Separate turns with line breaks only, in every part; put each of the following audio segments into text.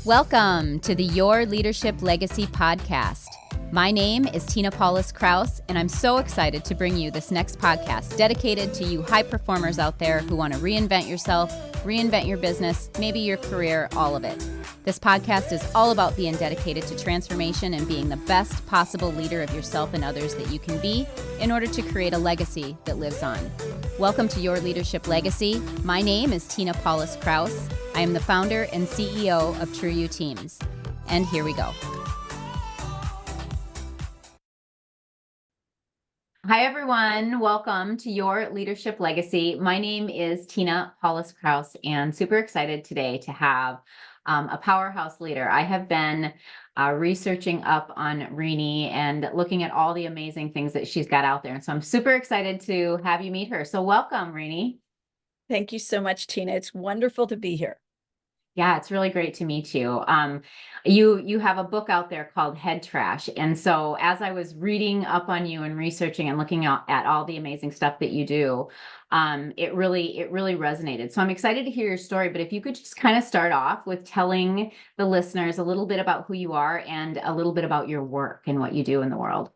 Welcome to the Your Leadership Legacy podcast. My name is Tina Paulus-Krause, and I'm so excited to bring you this next podcast dedicated to you high performers out there who want to reinvent yourself, reinvent your business, maybe your career, all of it. This podcast is all about being dedicated to transformation and being the best possible leader of yourself and others that you can be in order to create a legacy that lives on. Welcome to Your Leadership Legacy. My name is Tina Paulus-Krause. I am the founder and CEO of True You Teams. And here we go. Hi, everyone. Welcome to Your Leadership Legacy. My name is Tina Paulus-Krause, and super excited today to have a powerhouse leader. I have been researching up on Renie and looking at all the amazing things that she's got out there. And so I'm super excited to have you meet her. So welcome, Renie.
Thank you so much, Tina. It's wonderful to be here.
Yeah, it's really great to meet you. You have a book out there called HeadTrash. And so as I was reading up on you and researching and looking at all the amazing stuff that you do, it really resonated. So I'm excited to hear your story, but if you could just kind of start off with telling the listeners a little bit about who you are and a little bit about your work and what you do in the world.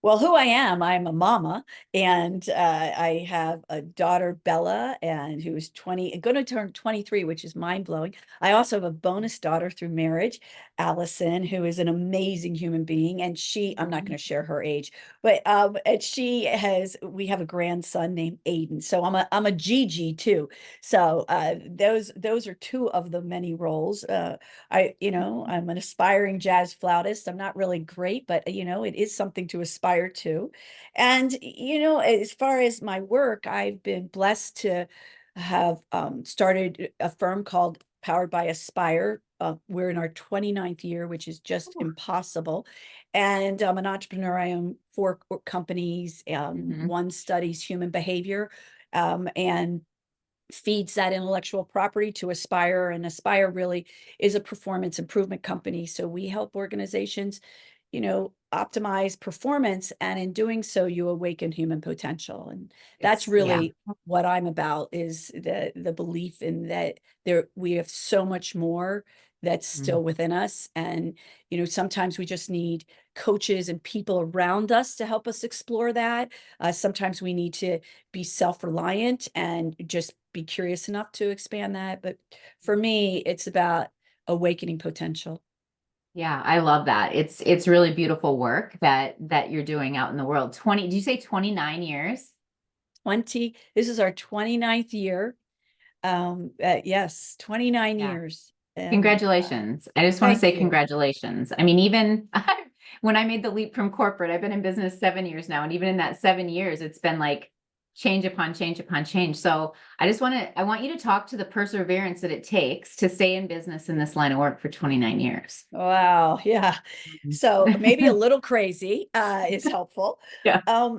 Well, who I am, I'm a mama, and I have a daughter, Bella, and who's going to turn 23, which is mind-blowing. I also have a bonus daughter through marriage, Allison, who is an amazing human being, and I'm not going to share her age, but and we have a grandson named Aiden. So I'm a Gigi too. So those are two of the many roles. I'm an aspiring jazz flautist. I'm not really great, but it is something to aspire to. And as far as my work, I've been blessed to have started a firm called Powered by Aspire. We're in our 29th year, which is just impossible. And I'm an entrepreneur. I own 4 companies. One studies human behavior and feeds that intellectual property to Aspire. And Aspire really is a performance improvement company. So we help organizations optimize performance, and in doing so you awaken human potential. And that's really what I'm about, is the belief in that we have so much more that's still within us. And sometimes we just need coaches and people around us to help us explore that. Sometimes we need to be self-reliant and just be curious enough to expand that. But for me, it's about awakening potential.
Yeah, I love that. It's really beautiful work that you're doing out in the world. Did you say 29 years?
This is our 29th year. Yes, 29 years. And,
congratulations. I just want to say
you.
Congratulations. I mean, even when I made the leap from corporate, I've been in business 7 years now. And even in that 7 years, it's been like change upon change upon change. So I want you to talk to the perseverance that it takes to stay in business in this line of work for 29 years.
Wow. Yeah. So maybe a little crazy is helpful.
Yeah.
I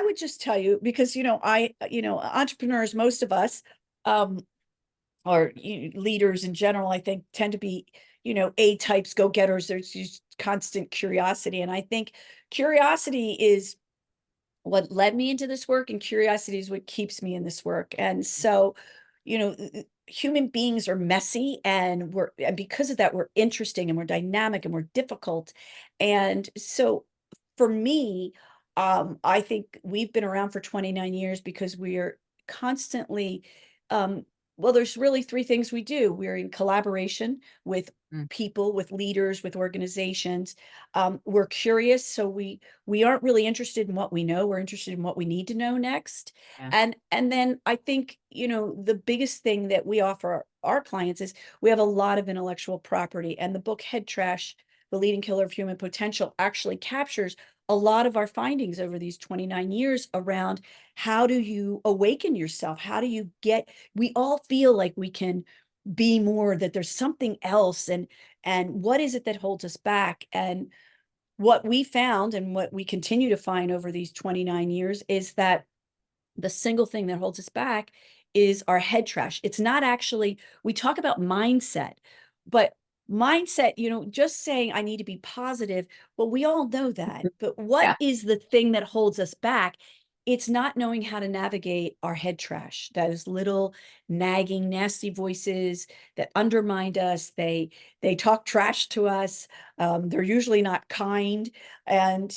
would just tell you, because, entrepreneurs, most of us, or leaders in general, I think tend to be, A-types, go-getters. There's just constant curiosity. And I think curiosity is what led me into this work, and curiosity is what keeps me in this work. And so, human beings are messy, and because of that, we're interesting and we're dynamic and we're difficult. And so for me, I think we've been around for 29 years because we are constantly, well, there's really 3 things we do. We're in collaboration with people, with leaders, with organizations. We're curious, so we aren't really interested in what we know. We're interested in what we need to know next. Yeah. And then I think, the biggest thing that we offer our clients is we have a lot of intellectual property. And the book HeadTrash, The Leading Killer of Human Potential, actually captures a lot of our findings over these 29 years around how do you awaken yourself? How do you we all feel like we can be more, that there's something else, and what is it that holds us back? And what we found, and what we continue to find over these 29 years, is that the single thing that holds us back is our head trash. It's not actually, we talk about mindset, but mindset, just saying I need to be positive, well, we all know that. But what is the thing that holds us back? it's not knowing how to navigate our head trash, those little nagging, nasty voices that undermine us. They talk trash to us. They're usually not kind, and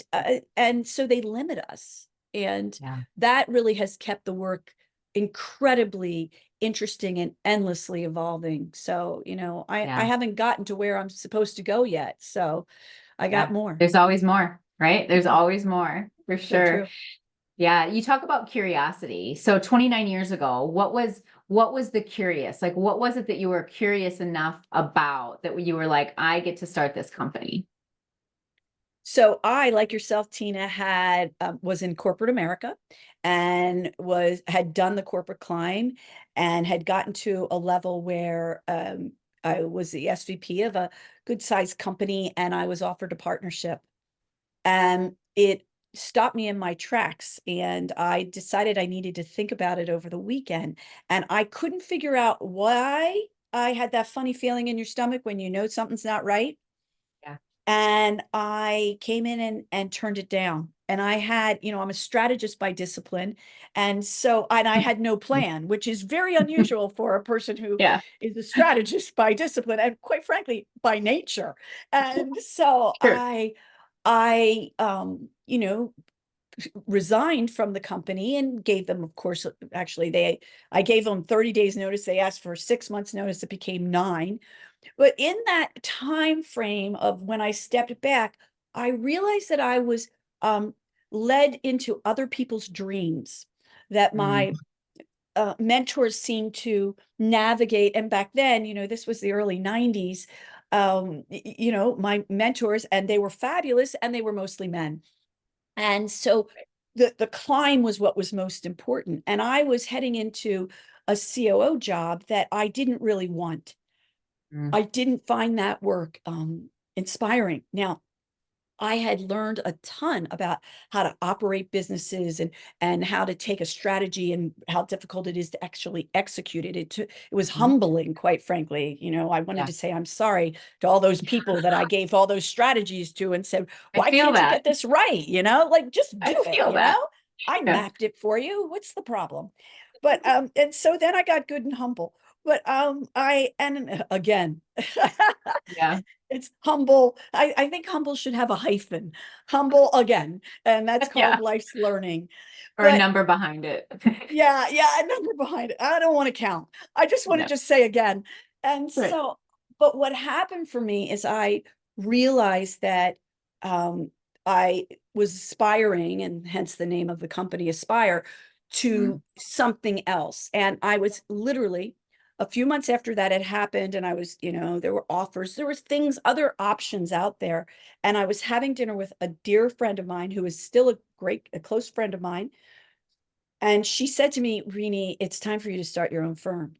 so they limit us. And
Yeah.
that really has kept the work incredibly interesting and endlessly evolving. So, I
Yeah.
haven't gotten to where I'm supposed to go yet. So I got
Yep.
more.
There's always more, right? There's
Yeah,
always more for
so
sure.
true.
Yeah. You talk about curiosity. So 29 years ago, what was the curious? Like, what was it that you were curious enough about that you were like, I get to start this company?
So I, like yourself, Tina, had was in corporate America and had done the corporate climb and had gotten to a level where I was the SVP of a good sized company and I was offered a partnership. And it stopped me in my tracks. And I decided I needed to think about it over the weekend. And I couldn't figure out why I had that funny feeling in your stomach when you know something's not right.
Yeah.
And I came in and turned it down. And I had, I'm a strategist by discipline. And I had no plan, which is very unusual for a person who
Yeah.
is a strategist by discipline and quite frankly, by nature. And so
Sure.
I resigned from the company and gave them, of course, actually I gave them 30 days notice. They asked for 6 months notice. It became 9. But in that time frame of when I stepped back, I realized that I was led into other people's dreams, that
Mm,
my mentors seemed to navigate. And back then, this was the early 90s. My mentors, and they were fabulous, and they were mostly men. And so the climb was what was most important. And I was heading into a COO job that I didn't really want.
mm,
I didn't find that work inspiring. Now, I had learned a ton about how to operate businesses and how to take a strategy and how difficult it is to actually execute it. It was
mm.
humbling, quite frankly. I wanted
Yeah.
to say I'm sorry to all those people that I gave all those strategies to and said,
I
why
feel
can't you
that.
get this right? Like just
I
do it,
feel that.
I
Yeah.
mapped it for you. What's the problem? But and so then I got good and humble. But I and again
Yeah.
it's humble. I think humble should have a hyphen. Humble again, and that's called
Yeah.
life's learning.
Or a
But
number behind it.
yeah, a number behind it. I don't want to count. I just want to
No.
just say again. And
Right.
so, but what happened for me is I realized that um, I was aspiring, and hence the name of the company, Aspire,
Mm,
to something else. And I was literally a few months after that had happened, and I was, there were offers, there was things, other options out there. And I was having dinner with a dear friend of mine who is still a close friend of mine, and she said to me, Renie, it's time for you to start your own firm.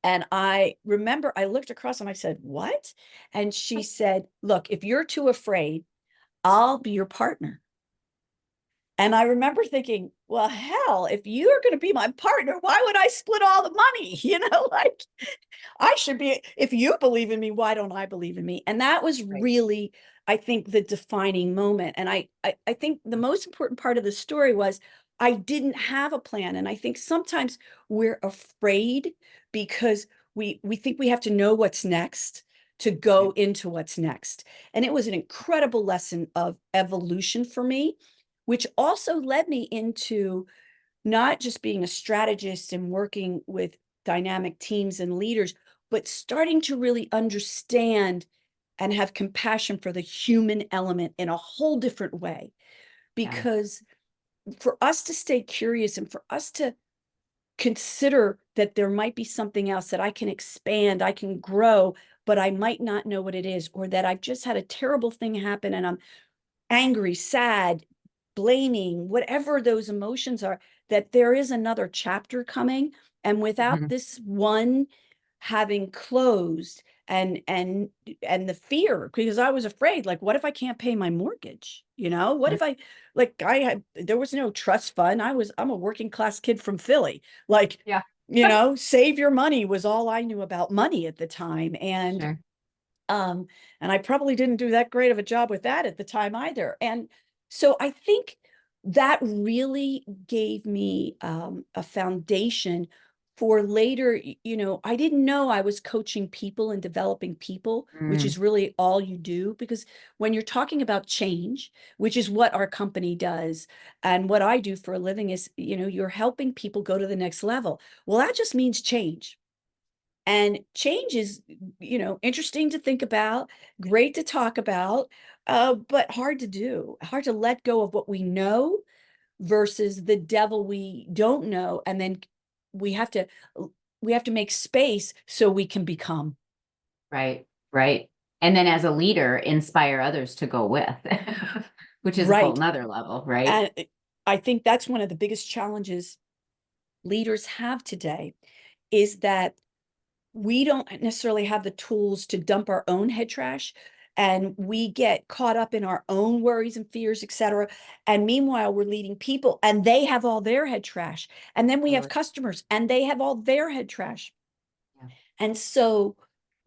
And I remember I looked across and I said, what? And she said, look, if you're too afraid, I'll be your partner. And I remember thinking, well, hell, if you're going to be my partner, why would I split all the money? Like I should be, if you believe in me, why don't I believe in me? And that was
right.
really, I think, the defining moment. And I think the most important part of the story was I didn't have a plan. And I think sometimes we're afraid because we think we have to know what's next to go
Right.
into what's next. And it was an incredible lesson of evolution for me, which also led me into not just being a strategist and working with dynamic teams and leaders, but starting to really understand and have compassion for the human element in a whole different way.
Yeah.
Because for us to stay curious and for us to consider that there might be something else that I can expand, I can grow, but I might not know what it is, or that I've just had a terrible thing happen and I'm angry, sad, blaming, whatever those emotions are, that there is another chapter coming. And without
Mhm.
this one having closed and the fear, because I was afraid, like, what if I can't pay my mortgage? What
Yeah.
if there was no trust fund. I'm a working class kid from Philly. Like,
Yeah.
save your money was all I knew about money at the time.
Sure.
Um, and I probably didn't do that great of a job with that at the time either. And so I think that really gave me a foundation for later. I didn't know I was coaching people and developing people, which
Mm,
is really all you do. Because when you're talking about change, which is what our company does, and what I do for a living is, you're helping people go to the next level. Well, that just means change. And change is, interesting to think about, great to talk about, but hard to do, hard to let go of what we know versus the devil we don't know. And then we have to we have to make space so we can become.
right, right. And then as a leader, inspire others to go with, which is a whole
Right.
nother level, right?
And I think that's one of the biggest challenges leaders have today, is that we don't necessarily have the tools to dump our own head trash, and we get caught up in our own worries and fears, etc. And meanwhile, we're leading people and they have all their head trash, and then we have
Totally.
customers and they have all their head trash.
Yeah.
And so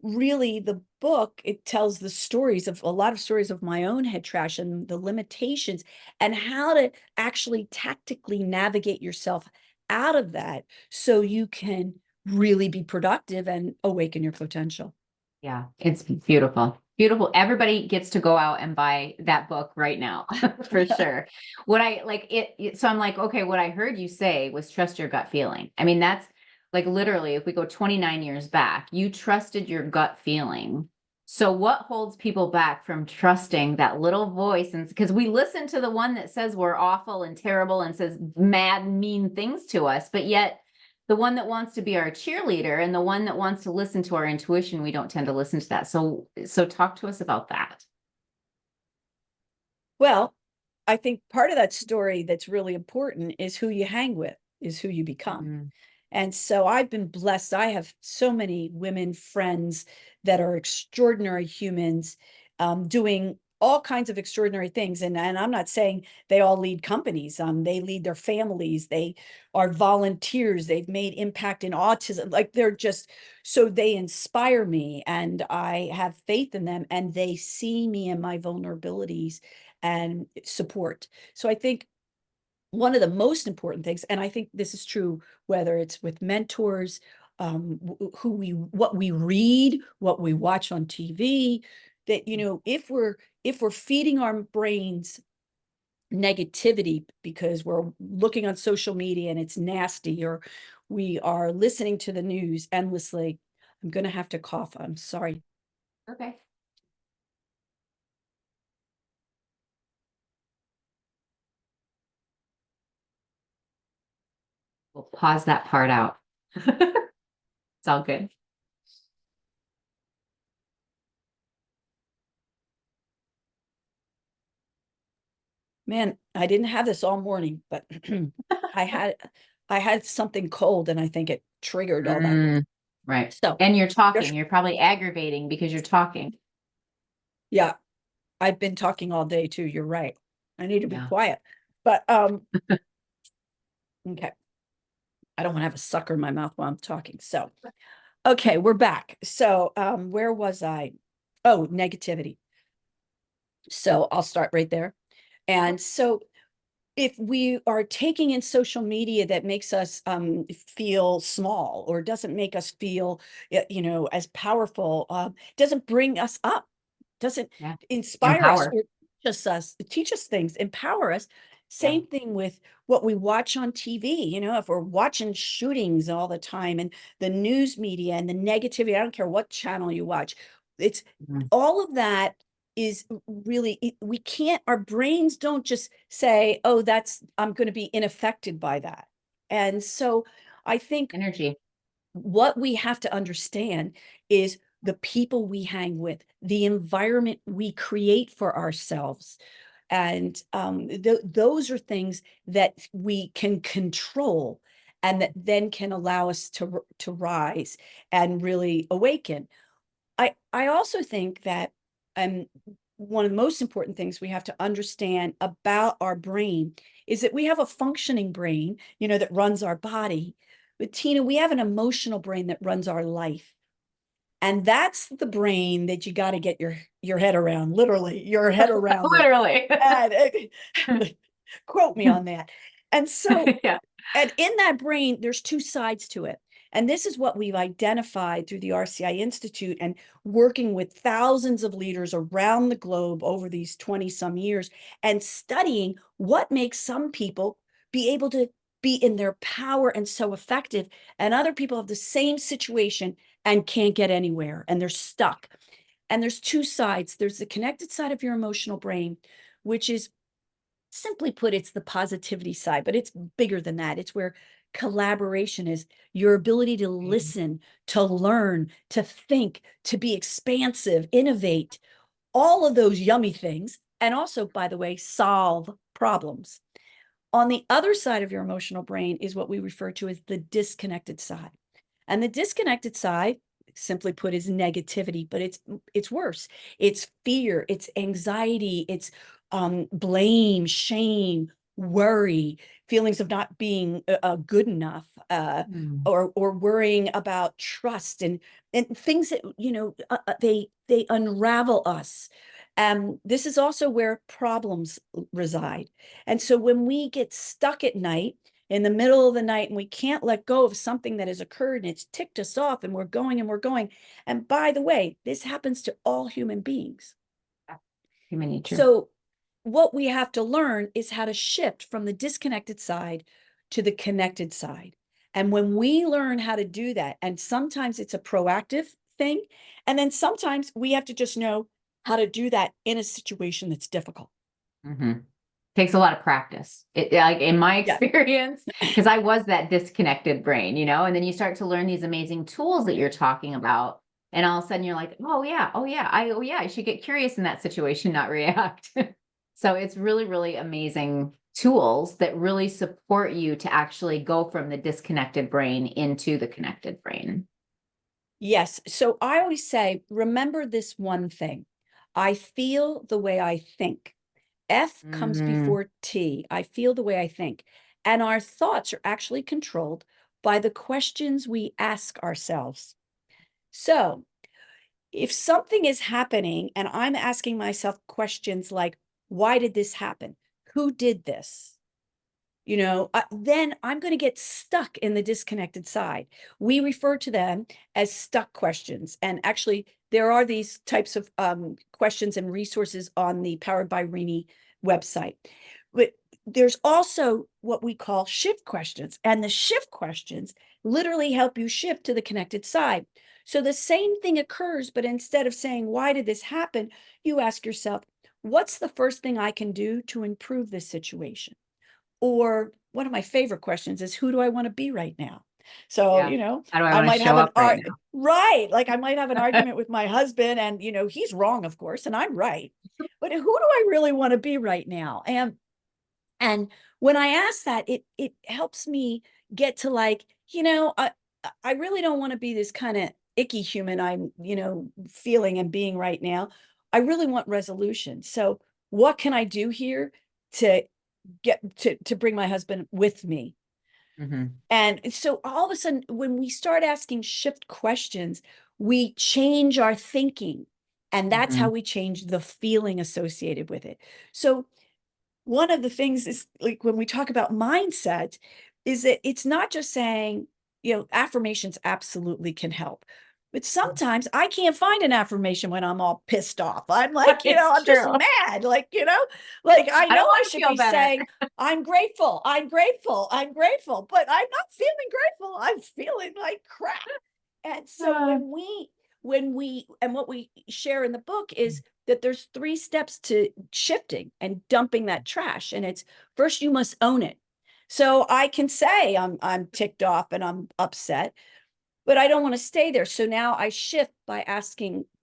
really the book, it tells the stories of a lot of stories of my own head trash and the limitations, and how to actually tactically navigate yourself out of that so you can really be productive and awaken your potential.
Yeah, it's beautiful. Beautiful. Everybody gets to go out and buy that book right now, for sure. What I like so I'm like, okay, what I heard you say was trust your gut feeling. I mean, that's like literally, if we go 29 years back, you trusted your gut feeling. So what holds people back from trusting that little voice? And because we listen to the one that says we're awful and terrible and says mad, mean things to us, but yet the one that wants to be our cheerleader and the one that wants to listen to our intuition, we don't tend to listen to that. So talk to us about that.
Well, I think part of that story that's really important is who you hang with, is who you become.
Mm,
And so I've been blessed. I have so many women friends that are extraordinary humans, doing all kinds of extraordinary things. And I'm not saying they all lead companies. They lead their families. They are volunteers. They've made impact in autism. Like, they're just, so they inspire me, and I have faith in them, and they see me and my vulnerabilities and support. So I think one of the most important things, and I think this is true whether it's with mentors, what we read, what we watch on TV, that, if we're feeding our brains negativity because we're looking on social media and it's nasty, or we are listening to the news endlessly. I'm going to have to cough. I'm sorry.
okay. We'll pause that part out. It's all good.
Man, I didn't have this all morning, but I had I had something cold, and I think it triggered all that.
Mm, right.
So,
And you're
there's
talking, you're probably aggravating because you're talking.
yeah, I've been talking all day too. You're right. I need to be
Yeah.
quiet. But okay. I don't want to have a sucker in my mouth while I'm talking. So, okay, we're back. So, where was I? Oh, negativity. So I'll start right there. And so if we are taking in social media that makes us feel small, or doesn't make us feel, as powerful, doesn't bring us up, doesn't
Yeah.
inspire us
Empower.
or teach us things, empower us.
Yeah.
Same thing with what we watch on TV. If we're watching shootings all the time, and the news media and the negativity, I don't care what channel you watch, it's
Mm,
all of that is really, we can't, our brains don't just say, oh, I'm going to be unaffected by that. And so I think
energy.
what we have to understand is the people we hang with, the environment we create for ourselves. And those are things that we can control, and that then can allow us to rise and really awaken. I also think that one of the most important things we have to understand about our brain is that we have a functioning brain, that runs our body. But Tina, we have an emotional brain that runs our life. And that's the brain that you got to get your head around, literally, your head around it.
Literally.
And Quote me on that. And so,
Yeah.
and in that brain, there's two sides to it. And this is what we've identified through the RCI Institute and working with thousands of leaders around the globe over these 20 some years and studying what makes some people be able to be in their power and so effective, and other people have the same situation and can't get anywhere and they're stuck. And there's two sides. There's the connected side of your emotional brain, which is, simply put, it's the positivity side, but it's bigger than that. It's where collaboration is, your ability to listen, to learn, to think, to be expansive, innovate, all of those yummy things. And also, by the way, solve problems. On the other side of your emotional brain is what we refer to as the disconnected side. And the disconnected side, simply put, is negativity, but it's worse. It's fear, it's anxiety, it's blame, shame, worry, feelings of not being good enough, or worrying about trust, and things that they unravel us. This is also where problems reside. And so when we get stuck at night, in the middle of the night, and we can't let go of something that has occurred and it's ticked us off, and we're going and we're going. And by the way, this happens to all human beings.
Human nature.
So what we have to learn is how to shift from the disconnected side to the connected side. And when we learn how to do that, and sometimes it's a proactive thing, and then sometimes we have to just know how to do that in a situation that's difficult.
Takes a lot of practice. Like in my
Yeah.
experience, because I was that disconnected brain, and then you start to learn these amazing tools that you're talking about. And all of a sudden you're like, oh yeah, I should get curious in that situation, not react. So it's really, really amazing tools that really support you to actually go from the disconnected brain into the connected brain.
Yes. So I always say, remember this one thing. I feel the way I think. F comes before T. I feel the way I think. And our thoughts are actually controlled by the questions we ask ourselves. So if something is happening and I'm asking myself questions like, why did this happen? Who did this? Then I'm going to get stuck in the disconnected side. We refer to them as stuck questions. And actually, there are these types of questions and resources on the Powered by Renie website. But there's also what we call shift questions. And the shift questions literally help you shift to the connected side. So the same thing occurs, but instead of saying, why did this happen? You ask yourself, what's the first thing I can do to improve this situation? Or one of my favorite questions is, who do I want to be right now? So,
Yeah. How do I
I
want to
might
show
have
up right now?
right. Like I might have an argument with my husband, and, he's wrong, of course, and I'm right. But who do I really want to be right now? And when I ask that, it helps me get to, like, I really don't want to be this kind of icky human I'm, feeling and being right now. I really want resolution. So what can I do here to to bring my husband with me? And so all of a sudden, when we start asking shift questions, we change our thinking, and that's how we change the feeling associated with it. So one of the things is, like, when we talk about mindset, is that it's not just saying, affirmations absolutely can help. But sometimes I can't find an affirmation when I'm all pissed off. I'm like,
It's
I'm just
true.
mad. Like I
I
know
don't
I
want to
should
feel
be
better.
saying, I'm grateful, I'm grateful, I'm grateful, but I'm not feeling grateful. I'm feeling like crap. And so and what we share in the book is that there's 3 steps to shifting and dumping that trash. And it's, first, you must own it. So I can say I'm ticked off and I'm upset, but I don't want to stay there. So now I shift by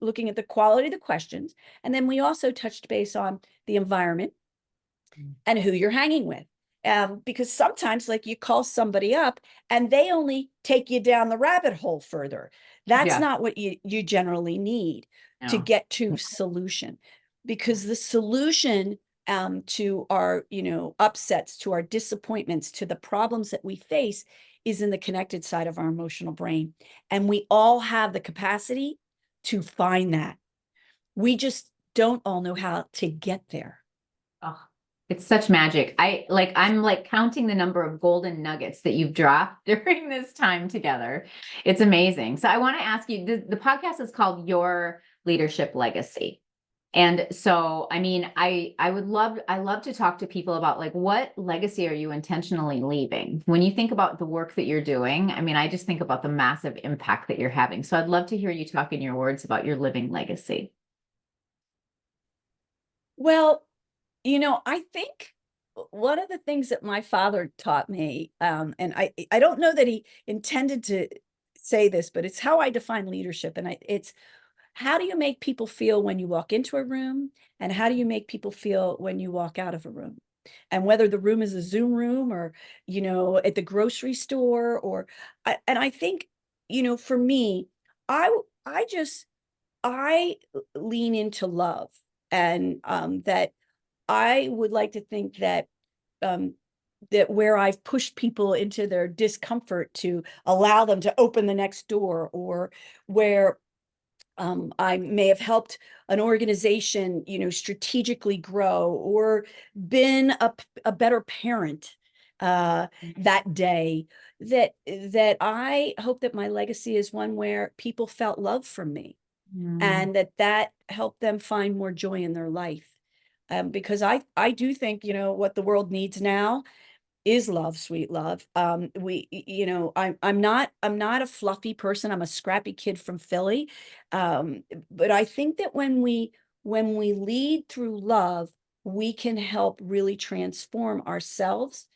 looking at the quality of the questions. And then we also touched base on the environment and who you're hanging with. Because sometimes, like, you call somebody up and they only take you down the rabbit hole further. That's
Yeah.
not what you generally need to
No.
get to solution, because the solution to our, upsets, to our disappointments, to the problems that we face is in the connected side of our emotional brain. And we all have the capacity to find that. We just don't all know how to get there.
Oh, It's such magic. I'm like counting the number of golden nuggets that you've dropped during this time together. It's amazing. So I want to ask you, the podcast is called Your Leadership Legacy. And so, I mean, I love to talk to people about like, what legacy are you intentionally leaving? When you think about the work that you're doing, I mean, I just think about the massive impact that you're having. So I'd love to hear you talk in your words about your living legacy.
Well, I think one of the things that my father taught me, and I don't know that he intended to say this, but it's how I define leadership. And it's how do you make people feel when you walk into a room, and how do you make people feel when you walk out of a room? And whether the room is a Zoom room or, at the grocery store and I think, for me, I just, I lean into love and that I would like to think um, that where I've pushed people into their discomfort to allow them to open the next door, or where I may have helped an organization, strategically grow, or been a better parent that day. That I hope that my legacy is one where people felt love from me,
Mm,
and that helped them find more joy in their life. Because I do think, what the world needs now is love, sweet love. I'm not a fluffy person. I'm a scrappy kid from Philly. But I think that when we lead through love, we can help really transform ourselves.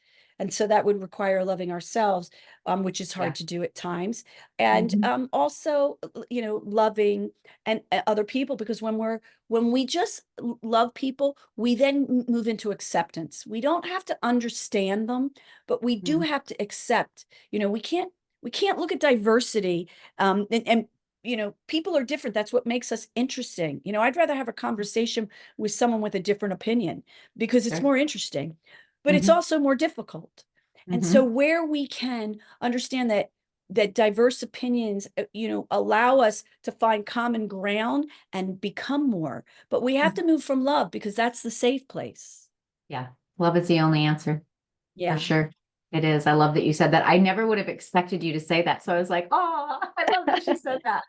And so that would require loving ourselves, which is
yeah.
hard to do at times. And
Mhm.
also, loving and other people, because when we just love people, we then move into acceptance. We don't have to understand them, but we do
Mm,
have to accept. We can't look at diversity, and people are different. That's what makes us interesting. I'd rather have a conversation with someone with a different opinion because it's
sure.
more interesting, but it's
Hmm.
also more difficult. And so
Hmm.
where we can understand that diverse opinions, allow us to find common ground and become more. But we have to move from love because that's the safe place.
Yeah. Love is the only answer. For
Yeah.
sure. It is. I love that you said that. I never would have expected you to say that. So I was like, oh, I love that she said that.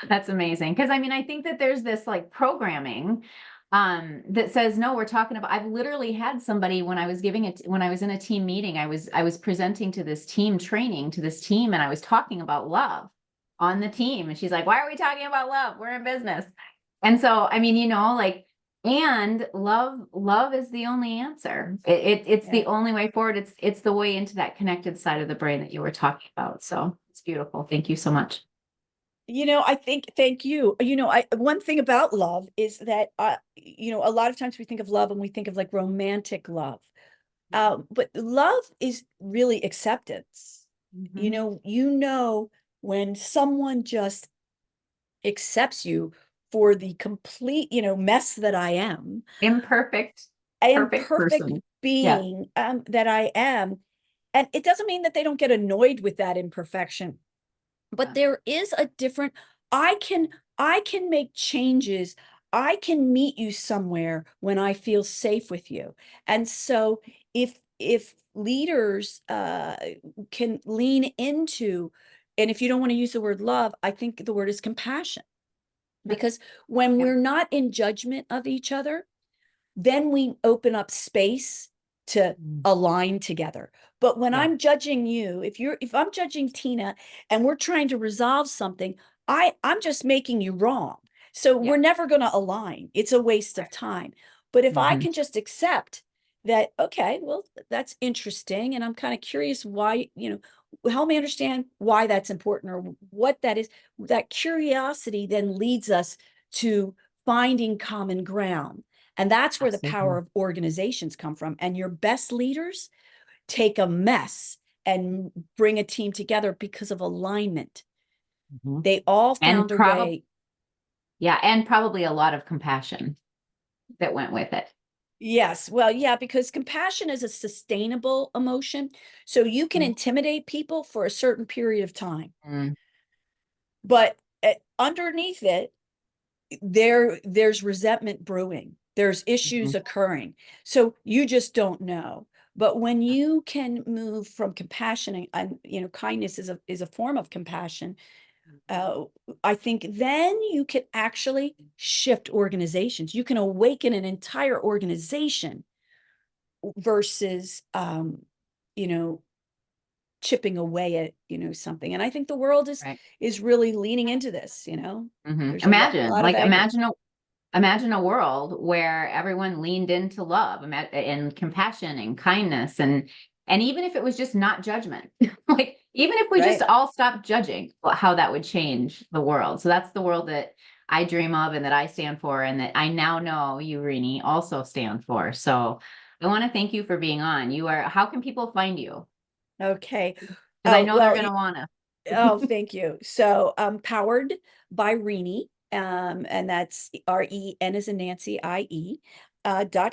That's amazing. Because I mean, I think that there's this like programming that says, no, we're talking about, I've literally had somebody when I was giving it, when I was in a team meeting, I was presenting to this team training to this team, and I was talking about love on the team. And she's like, why are we talking about love? We're in business. And so, I mean, like, and love is the only answer. It's
Yeah.
the only way forward. It's the way into that connected side of the brain that you were talking about. So it's beautiful. Thank you so much.
I think, thank you. One thing about love is that, a lot of times we think of love and we think of like romantic love. But love is really acceptance.
Mhm.
When someone just accepts you for the complete, mess that I am,
Imperfect, perfect
imperfect
person. Yeah.
being, that I am. And it doesn't mean that they don't get annoyed with that imperfection, but
Yeah.
there is a different. I can make changes. I can meet you somewhere when I feel safe with you. And so if leaders can lean into, and if you don't want to use the word love, I think the word is compassion.
Sure.
Because when
Yeah.
we're not in judgment of each other, then we open up space to
Mm.
align together. But when
Yeah.
I'm judging you, if I'm judging Tina and we're trying to resolve something, I'm just making you wrong. So
Yeah.
we're never going to align. It's a waste of time. But if I
Hmm.
can just accept that, okay, well, that's interesting, and I'm kind of curious why, help me understand why that's important or what that is. That curiosity then leads us to finding common ground. And that's where the power
Absolutely.
of organizations come from. And your best leaders take a mess and bring a team together because of alignment.
Mhm.
They all
And
found a
probably,
way.
yeah, and probably a lot of compassion that went with it.
Yes, well, yeah, because compassion is a sustainable emotion. So you can
Mhm.
intimidate people for a certain period of time,
Mm.
but underneath it, there's resentment brewing. There's issues occurring. So you just don't know. But when you can move from compassion and kindness is a form of compassion, I think then you can actually shift organizations. You can awaken an entire organization versus, chipping away at, something. And I think the world
Right.
is really leaning into this, there's a
Imagine,
lot of
like,
anger.
imagine a world where everyone leaned into love and compassion and kindness, and even if it was just not judgment, like even if we just
Right.
all stopped judging, how that would change the world. So that's the world that I dream of and that I stand for, and that I now know you, Renie, also stand for. So I want to thank you for being on. How can people find you?
Okay.
Because I know they're
Well,
going to want to.
oh, thank you. So, powered by Renie, and that's REN as in Nancy, IE,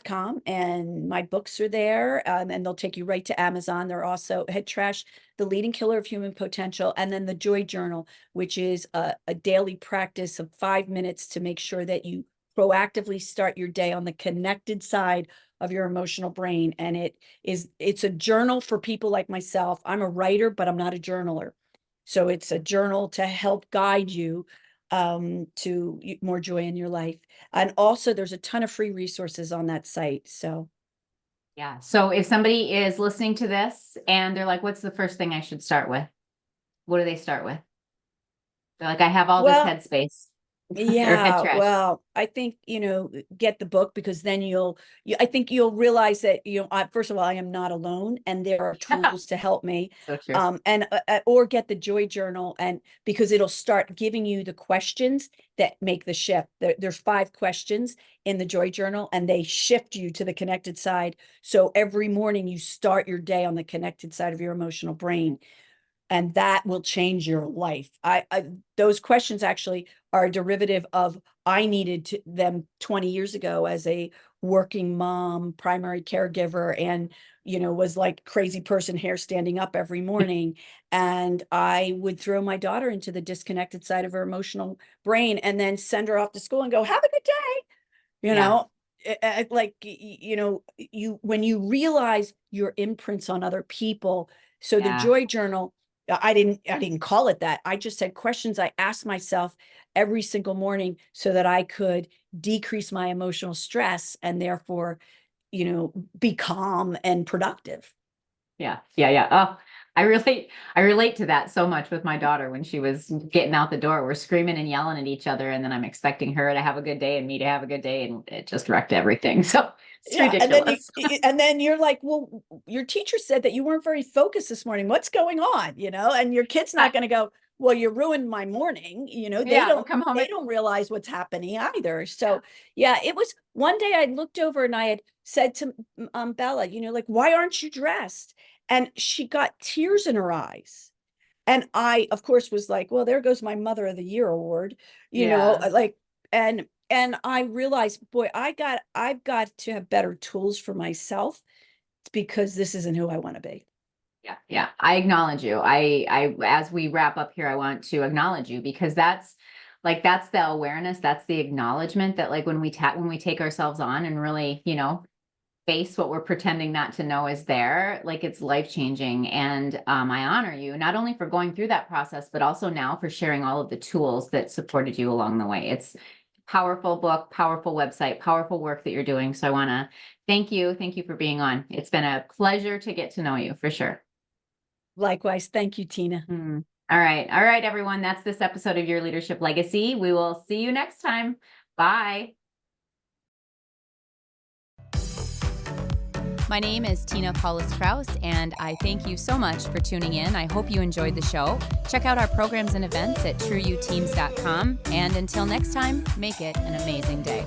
.com. And my books are there, and they'll take you right to Amazon. They're also HeadTrash, The Leading Killer of Human Potential, and then the Joy Journal, which is a daily practice of 5 minutes to make sure that you proactively start your day on the connected side of your emotional brain. And it's a journal for people like myself. I'm a writer, but I'm not a journaler. So it's a journal to help guide you to more joy in your life. And also there's a ton of free resources on that site. So
Yeah. So if somebody is listening to this and they're like, what's the first thing I should start with? What do they start with? They're like, I have all this
well,
headspace or head
yeah,
trash.
well, I think, get the book, because then I think you'll realize that, first of all, I am not alone and there are
Yeah.
tools to help me.
So true.
Or get the Joy Journal, and because it'll start giving you the questions that make the shift. There's 5 questions in the Joy Journal and they shift you to the connected side. So every morning you start your day on the connected side of your emotional brain, and that will change your life. Those questions actually are a derivative of I needed them 20 years ago as a working mom, primary caregiver, and was like crazy person, hair standing up every morning. And I would throw my daughter into the disconnected side of her emotional brain and then send her off to school and go, have a good day. you
Yeah.
know like you when you realize your imprints on other people. So the
Yeah.
Joy Journal, I didn't call it that. I just said questions I asked myself every single morning so that I could decrease my emotional stress and therefore be calm and productive.
Yeah. Yeah. Yeah. Oh, I relate to that so much with my daughter when she was getting out the door. We're screaming and yelling at each other, and then I'm expecting her to have a good day and me to have a good day, and it just wrecked everything. So it's
Yeah, and then
ridiculous.
and then you're like, well, your teacher said that you weren't very focused this morning. What's going on? And your kid's not going to go, well, you ruined my morning. They
Yeah. We'll
don't
come home
they
at,
don't realize what's happening either.
yeah.
So yeah, it was one day I looked over and I had said to Bella, like, why aren't you dressed? And she got tears in her eyes. And I, of course, was like, well, there goes my Mother of the Year award,
Yeah.
like, and I realized, boy, I've got to have better tools for myself because this isn't who I want to be.
Yeah, yeah. I acknowledge you. As we wrap up here, I want to acknowledge you because that's the awareness, that's the acknowledgement that like when we take ourselves on and really, face what we're pretending not to know is there, like it's life changing. And I honor you not only for going through that process, but also now for sharing all of the tools that supported you along the way. It's powerful book, powerful website, powerful work that you're doing. So I want to thank you. Thank you for being on. It's been a pleasure to get to know you for sure.
Likewise. Thank you, Tina.
All right. All right, everyone. That's this episode of Your Leadership Legacy. We will see you next time. Bye. My name is Tina Paulus-Krause, and I thank you so much for tuning in. I hope you enjoyed the show. Check out our programs and events at trueyouteams.com. And until next time, make it an amazing day.